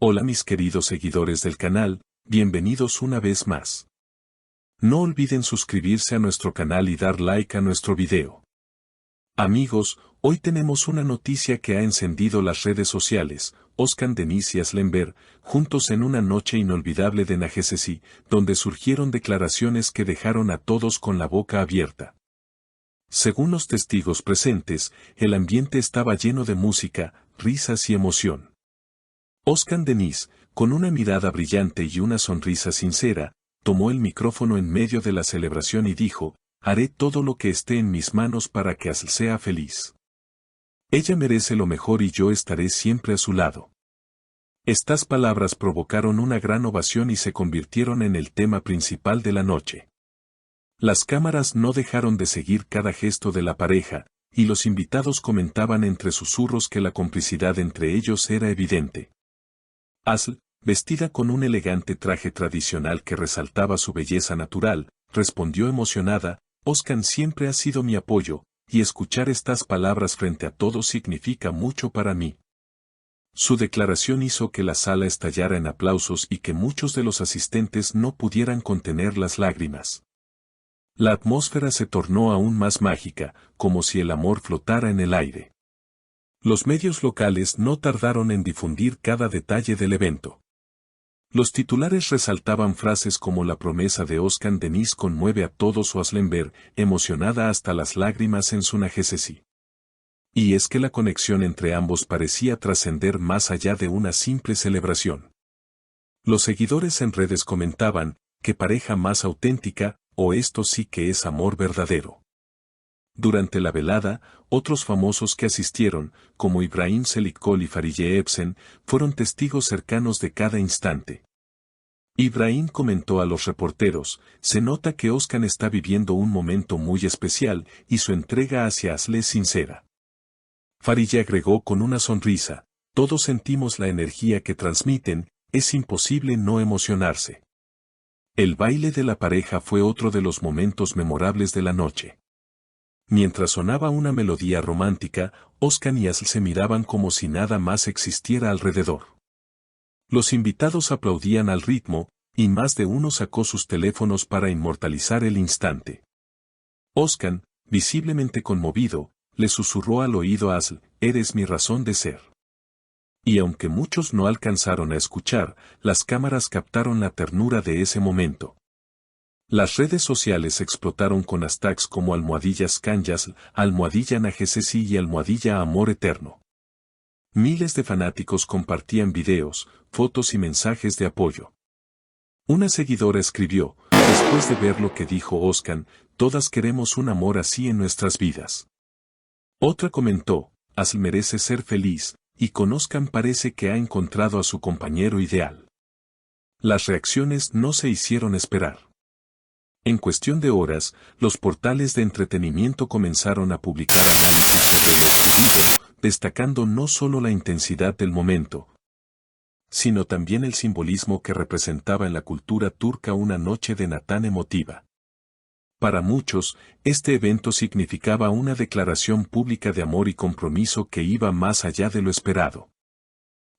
Hola mis queridos seguidores del canal, bienvenidos una vez más. No olviden suscribirse a nuestro canal y dar like a nuestro video. Amigos, hoy tenemos una noticia que ha encendido las redes sociales. Özkan Deniz y Aslı Enver, juntos en una noche inolvidable de Nagecesi, donde surgieron declaraciones que dejaron a todos con la boca abierta. Según los testigos presentes, el ambiente estaba lleno de música, risas y emoción. Özkan Deniz, con una mirada brillante y una sonrisa sincera, tomó el micrófono en medio de la celebración y dijo: haré todo lo que esté en mis manos para que Aslı sea feliz. Ella merece lo mejor y yo estaré siempre a su lado. Estas palabras provocaron una gran ovación y se convirtieron en el tema principal de la noche. Las cámaras no dejaron de seguir cada gesto de la pareja, y los invitados comentaban entre susurros que la complicidad entre ellos era evidente. Aslı, vestida con un elegante traje tradicional que resaltaba su belleza natural, respondió emocionada: Özkan siempre ha sido mi apoyo, y escuchar estas palabras frente a todos significa mucho para mí. Su declaración hizo que la sala estallara en aplausos y que muchos de los asistentes no pudieran contener las lágrimas. La atmósfera se tornó aún más mágica, como si el amor flotara en el aire. Los medios locales no tardaron en difundir cada detalle del evento. Los titulares resaltaban frases como: la promesa de Özkan Deniz conmueve a todos, o Aslı Enver, emocionada hasta las lágrimas en su Nagecesi. Y es que la conexión entre ambos parecía trascender más allá de una simple celebración. Los seguidores en redes comentaban: qué pareja más auténtica, o esto sí que es amor verdadero. Durante la velada, otros famosos que asistieron, como İbrahim Çelikkol y Fariye Evcen, fueron testigos cercanos de cada instante. İbrahim comentó a los reporteros: se nota que Özkan está viviendo un momento muy especial y su entrega hacia Aslı es sincera. Fariye agregó con una sonrisa: todos sentimos la energía que transmiten, es imposible no emocionarse. El baile de la pareja fue otro de los momentos memorables de la noche. Mientras sonaba una melodía romántica, Özkan y Aslı se miraban como si nada más existiera alrededor. Los invitados aplaudían al ritmo, y más de uno sacó sus teléfonos para inmortalizar el instante. Özkan, visiblemente conmovido, le susurró al oído a Aslı: eres mi razón de ser. Y aunque muchos no alcanzaron a escuchar, las cámaras captaron la ternura de ese momento. Las redes sociales explotaron con hashtags como #Özkan, #Nagecesi y #Amor Eterno. Miles de fanáticos compartían videos, fotos y mensajes de apoyo. Una seguidora escribió: después de ver lo que dijo Özkan, todas queremos un amor así en nuestras vidas. Otra comentó: Aslı merece ser feliz, y con Özkan parece que ha encontrado a su compañero ideal. Las reacciones no se hicieron esperar. En cuestión de horas, los portales de entretenimiento comenzaron a publicar análisis sobre lo ocurrido, destacando no solo la intensidad del momento, sino también el simbolismo que representaba en la cultura turca una noche de Natán emotiva. Para muchos, este evento significaba una declaración pública de amor y compromiso que iba más allá de lo esperado.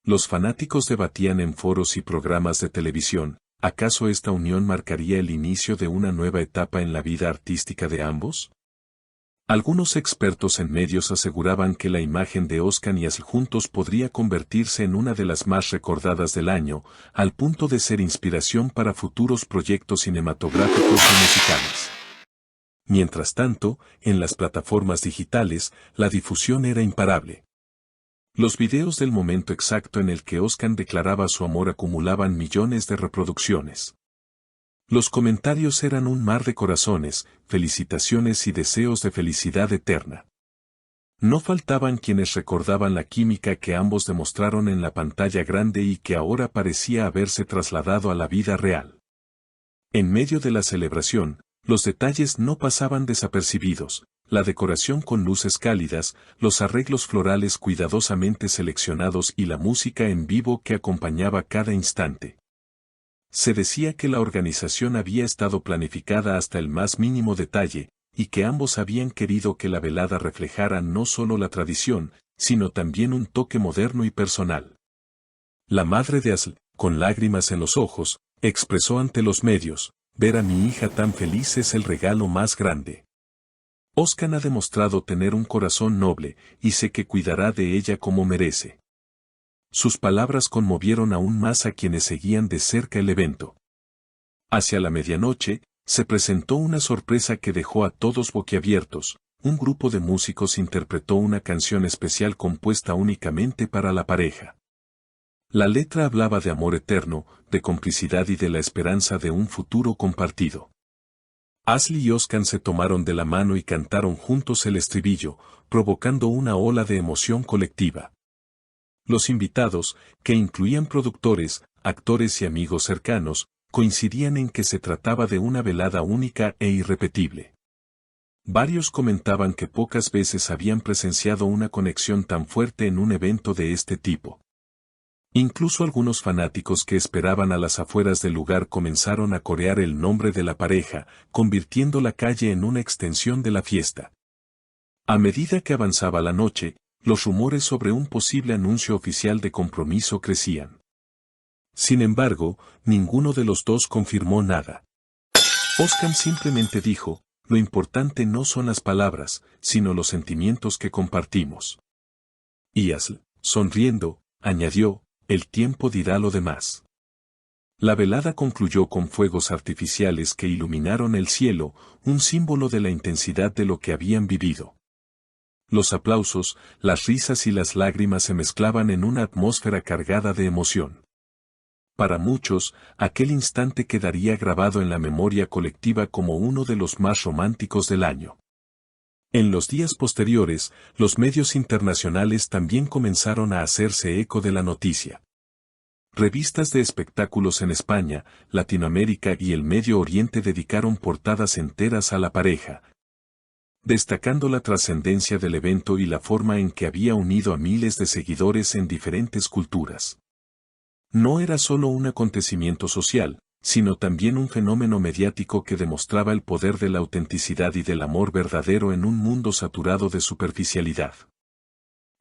Los fanáticos debatían en foros y programas de televisión: ¿acaso esta unión marcaría el inicio de una nueva etapa en la vida artística de ambos? Algunos expertos en medios aseguraban que la imagen de Özkan y Aslı juntos podría convertirse en una de las más recordadas del año, al punto de ser inspiración para futuros proyectos cinematográficos y musicales. Mientras tanto, en las plataformas digitales, la difusión era imparable. Los videos del momento exacto en el que Özkan declaraba su amor acumulaban millones de reproducciones. Los comentarios eran un mar de corazones, felicitaciones y deseos de felicidad eterna. No faltaban quienes recordaban la química que ambos demostraron en la pantalla grande y que ahora parecía haberse trasladado a la vida real. En medio de la celebración, los detalles no pasaban desapercibidos: la decoración con luces cálidas, los arreglos florales cuidadosamente seleccionados y la música en vivo que acompañaba cada instante. Se decía que la organización había estado planificada hasta el más mínimo detalle, y que ambos habían querido que la velada reflejara no solo la tradición, sino también un toque moderno y personal. La madre de Asl, con lágrimas en los ojos, expresó ante los medios: ver a mi hija tan feliz es el regalo más grande. Özkan ha demostrado tener un corazón noble, y sé que cuidará de ella como merece. Sus palabras conmovieron aún más a quienes seguían de cerca el evento. Hacia la medianoche, se presentó una sorpresa que dejó a todos boquiabiertos. Un grupo de músicos interpretó una canción especial compuesta únicamente para la pareja. La letra hablaba de amor eterno, de complicidad y de la esperanza de un futuro compartido. Asl y Özkan se tomaron de la mano y cantaron juntos el estribillo, provocando una ola de emoción colectiva. Los invitados, que incluían productores, actores y amigos cercanos, coincidían en que se trataba de una velada única e irrepetible. Varios comentaban que pocas veces habían presenciado una conexión tan fuerte en un evento de este tipo. Incluso algunos fanáticos que esperaban a las afueras del lugar comenzaron a corear el nombre de la pareja, convirtiendo la calle en una extensión de la fiesta. A medida que avanzaba la noche, los rumores sobre un posible anuncio oficial de compromiso crecían. Sin embargo, ninguno de los dos confirmó nada. Özkan simplemente dijo: lo importante no son las palabras, sino los sentimientos que compartimos. Y Asl, sonriendo, añadió: el tiempo dirá lo demás. La velada concluyó con fuegos artificiales que iluminaron el cielo, un símbolo de la intensidad de lo que habían vivido. Los aplausos, las risas y las lágrimas se mezclaban en una atmósfera cargada de emoción. Para muchos, aquel instante quedaría grabado en la memoria colectiva como uno de los más románticos del año. En los días posteriores, los medios internacionales también comenzaron a hacerse eco de la noticia. Revistas de espectáculos en España, Latinoamérica y el Medio Oriente dedicaron portadas enteras a la pareja, destacando la trascendencia del evento y la forma en que había unido a miles de seguidores en diferentes culturas. No era solo un acontecimiento social, sino también un fenómeno mediático que demostraba el poder de la autenticidad y del amor verdadero en un mundo saturado de superficialidad.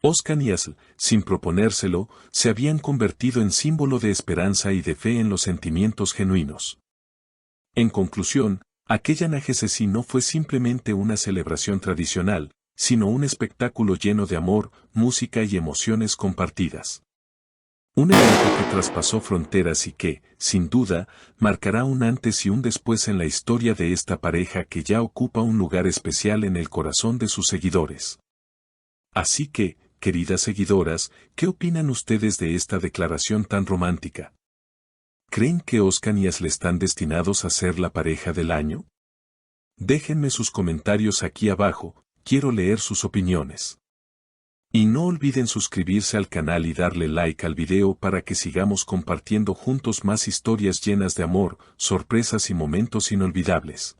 Özkan y Asl, sin proponérselo, se habían convertido en símbolo de esperanza y de fe en los sentimientos genuinos. En conclusión, aquella Nagecesi no fue simplemente una celebración tradicional, sino un espectáculo lleno de amor, música y emociones compartidas. Un evento que traspasó fronteras y que, sin duda, marcará un antes y un después en la historia de esta pareja que ya ocupa un lugar especial en el corazón de sus seguidores. Así que, queridas seguidoras, ¿qué opinan ustedes de esta declaración tan romántica? ¿Creen que Özkan y Asl están destinados a ser la pareja del año? Déjenme sus comentarios aquí abajo, quiero leer sus opiniones. Y no olviden suscribirse al canal y darle like al video para que sigamos compartiendo juntos más historias llenas de amor, sorpresas y momentos inolvidables.